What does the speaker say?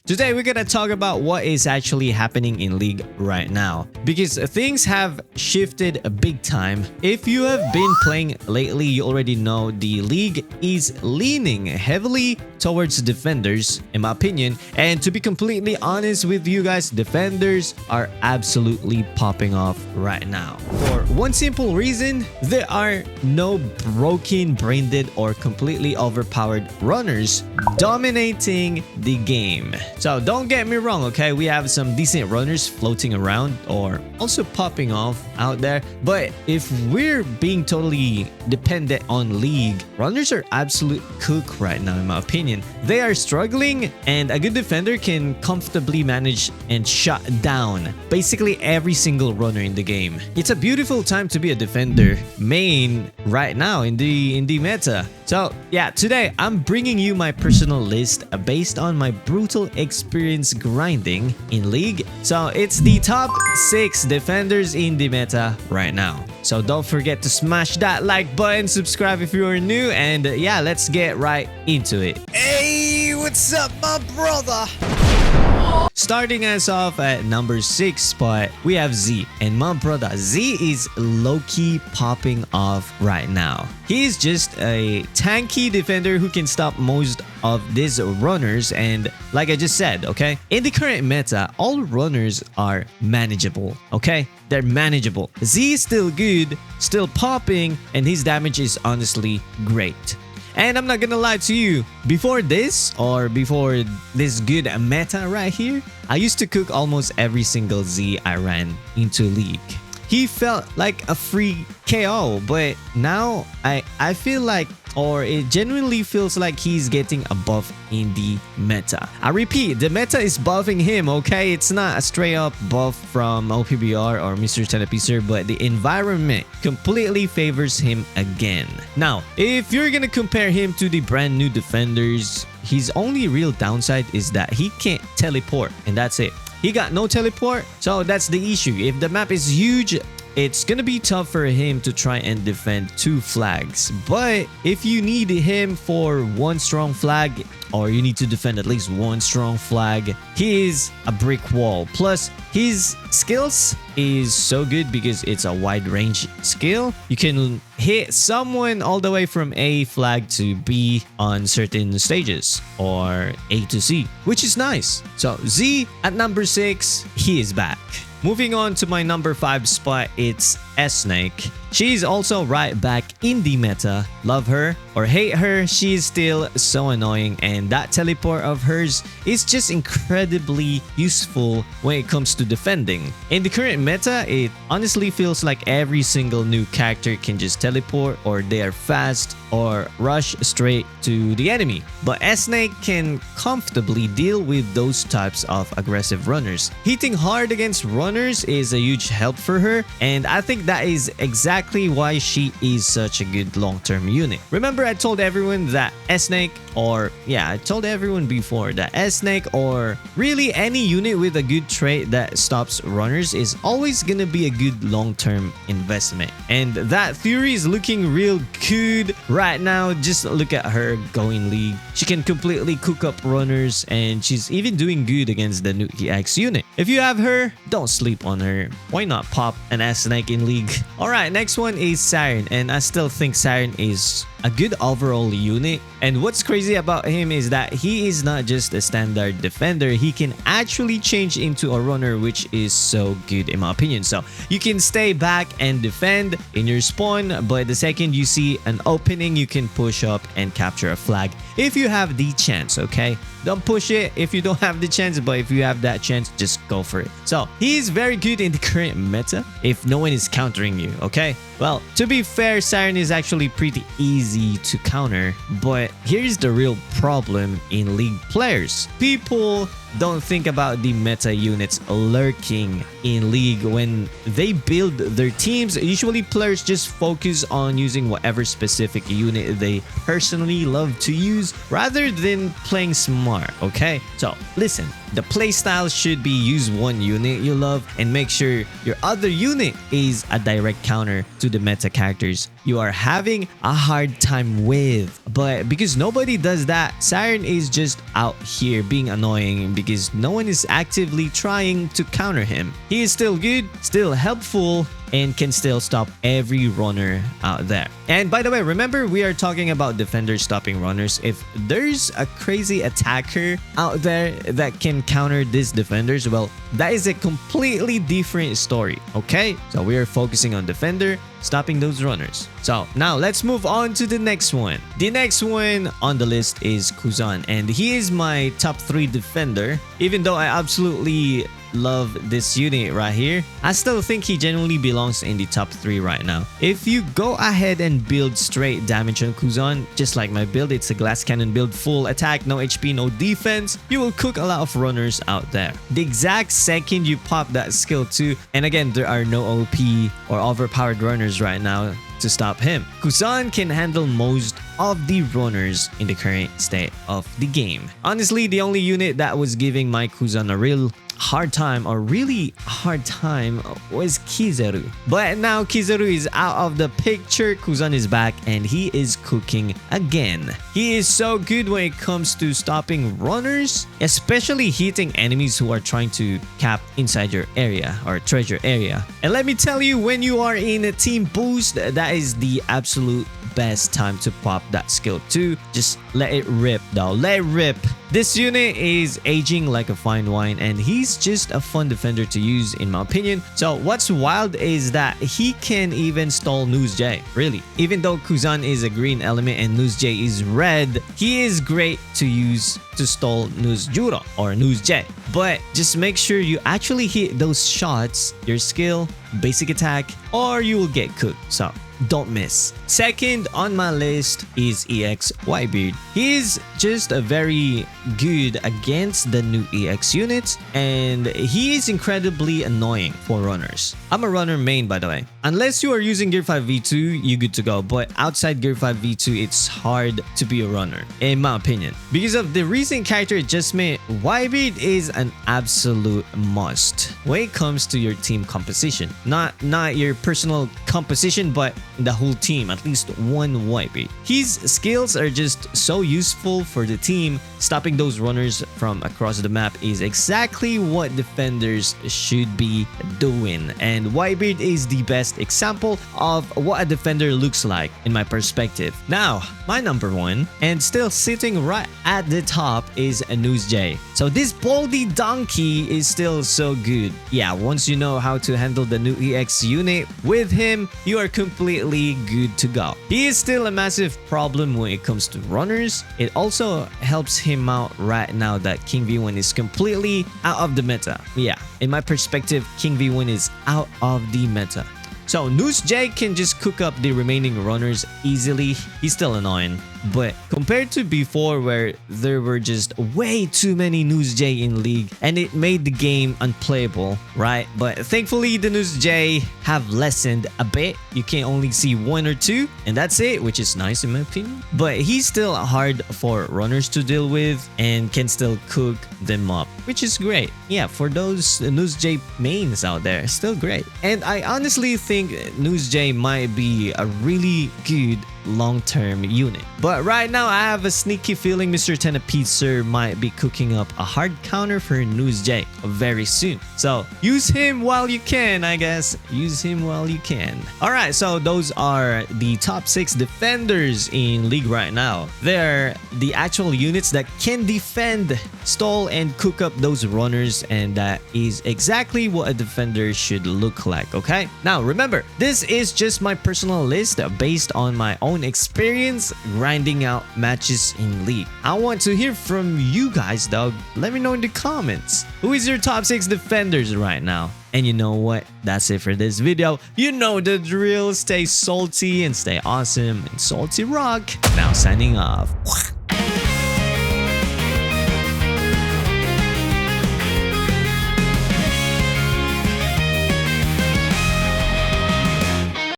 Today we're gonna talk about what is actually happening in League right now, because things have shifted a big time. If you have been playing lately, you already know the League is leaning heavily towards defenders, in my opinion. And to be completely honest with you guys, defenders are absolutely popping off right now. For one simple reason, there are no broken, brain dead, or completely overpowered runners dominating the game. So don't get me wrong, okay? We have some decent runners floating around or also popping off out there. But if we're being totally dependent on League, runners are absolute cook right now, in my opinion. They are struggling, and a good defender can comfortably manage and shut down basically every single runner in the game. It's a beautiful time to be a defender main right now in the meta. So yeah, today I'm bringing you my personal list based on my brutal experience grinding in League. So it's the top 6 defenders in the meta right now. So don't forget to smash that like button, subscribe if you are new, and yeah, let's get right into it. Hey, what's up, my brother? Starting us off at number 6 spot, we have Z. And my brother, Z is low-key popping off right now. He is just a tanky defender who can stop most of these runners, and like I just said, okay? In the current meta, all runners are manageable, okay? They're manageable. Z is still good, still popping, and his damage is honestly great. And I'm not gonna lie to you, before this good meta right here, I used to cook almost every single Z I ran into League. He felt like a free KO, but now I feel like, or it genuinely feels like he's getting a buff in the meta. I repeat, the meta is buffing him, okay? It's not a straight up buff from OPBR or Mr. Telepiecer, but the environment completely favors him again. Now, if you're gonna compare him to the brand new defenders, his only real downside is that he can't teleport, and that's it. He got no teleport, so that's the issue. If the map is huge, it's gonna be tough for him to try and defend 2 flags. But if you need him for 1 strong flag, or you need to defend at least 1 strong flag, he is a brick wall. Plus, his skills is so good because it's a wide range skill. You can hit someone all the way from A flag to B on certain stages, or A to C, which is nice. So Z at number 6, he is back. Moving on to my number 5 spot, it's S-Snake. She's also right back in the meta. Love her or hate her, she is still so annoying, and that teleport of hers is just incredibly useful when it comes to defending. In the current meta, it honestly feels like every single new character can just teleport, or they are fast, or rush straight to the enemy. But S-Snake can comfortably deal with those types of aggressive runners. Hitting hard against runners is a huge help for her, and I think that is exactly why she is such a good long-term unit. Remember, I told everyone that S-Snake, or yeah, I told everyone before that S-Snake, or really any unit with a good trait that stops runners, is always gonna be a good long-term investment. And that theory is looking real good right now. Just look at her going League. She can completely cook up runners, and she's even doing good against the Nuki X unit. If you have her, don't sleep on her. Why not pop an S-Snake in League? Alright, next one is Saturn, and I still think Saturn is a good overall unit. And what's crazy about him is that he is not just a standard defender, he can actually change into a runner, which is so good in my opinion. So you can stay back and defend in your spawn, but the second you see an opening, you can push up and capture a flag if you have the chance, okay? Don't push it if you don't have the chance, but if you have that chance, just go for it. So he is very good in the current meta if no one is countering you, okay? Well, to be fair, Saturn is actually pretty easy to counter, but here's the real problem in League players. People don't think about the meta units lurking in League when they build their teams. Usually players just focus on using whatever specific unit they personally love to use rather than playing smart, okay? So listen, the playstyle should be use one unit you love and make sure your other unit is a direct counter to the meta characters you are having a hard hard time with. But because nobody does that, Saturn is just out here being annoying because no one is actively trying to counter him. He is still good, still helpful, and can still stop every runner out there. And by the way, remember we are talking about defenders stopping runners. If there's a crazy attacker out there that can counter these defenders, well, that is a completely different story, okay? So we are focusing on defender stopping those runners. So now let's move on to the next one. The next one on the list is Kuzan, and he is my top 3 defender. Even though I absolutely love this unit right here, I still think he genuinely belongs in the top 3 right now. If you go ahead and build straight damage on Kuzan, just like my build, it's a glass cannon build, full attack, no HP, no defense, you will cook a lot of runners out there. The exact second you pop that skill too, and again, there are no OP or overpowered runners right now to stop him. Kuzan can handle most of the runners in the current state of the game. Honestly, the only unit that was giving my Kuzan a real hard time was Kizaru. But now Kizaru is out of the picture, Kuzan is back and he is cooking again. He is so good when it comes to stopping runners, especially hitting enemies who are trying to cap inside your area or treasure area. And let me tell you, when you are in a team boost, that is the absolute best time to pop that skill too. Just let it rip though, let it rip. This unit is aging like a fine wine and he's just a fun defender to use in my opinion. So what's wild is that he can even stall News J, really. Even though Kuzan is a green element and News J is red, he is great to use to stall News Juro or News J. But just make sure you actually hit those shots, your skill, basic attack, or you will get cooked. So don't miss. Second on my list is EX Whitebeard. He's just a very good against the new EX units and he is incredibly annoying for runners. I'm a runner main, by the way. Unless you are using Gear 5 V2, you're good to go. But outside Gear 5 V2, it's hard to be a runner, in my opinion. Because of the recent character adjustment, Whitebeard is an absolute must when it comes to your team composition. Not your personal composition, but the whole team, at least one Whitebeard. His skills are just so useful for the team. Stopping those runners from across the map is exactly what defenders should be doing. And Whitebeard is the best example of what a defender looks like in my perspective. Now, my number 1, and still sitting right at the top, is a News J. So this Baldy donkey is still so good. Yeah, once you know how to handle the new EX unit with him, you are completely good to go. He is still a massive problem when it comes to runners. It also helps him out right now that King V1 is completely out of the meta. Yeah, in my perspective, King V1 is out of the meta. So News J can just cook up the remaining runners easily. He's still annoying. But compared to before where there were just way too many News J in League and it made the game unplayable, right? But thankfully the News J have lessened a bit. You can only see 1 or 2 and that's it, which is nice in my opinion. But he's still hard for runners to deal with and can still cook them up, which is great. Yeah, for those News J mains out there, still great. And I honestly think News J might be a really good long-term unit. But right now, I have a sneaky feeling Mr. Tenapizzer might be cooking up a hard counter for News J very soon. So use him while you can, I guess. Use him while you can. Alright, so those are the top 6 defenders in League right now. They're the actual units that can defend, stall, and cook up those runners, and that is exactly what a defender should look like, okay? Now, remember, this is just my personal list based on my own experience grinding out matches in League. I want to hear from you guys though. Let me know in the comments. Who is your top 6 defenders right now? And you know what? That's it for this video. You know the drill. Stay salty and stay awesome and salty rock. Now signing off.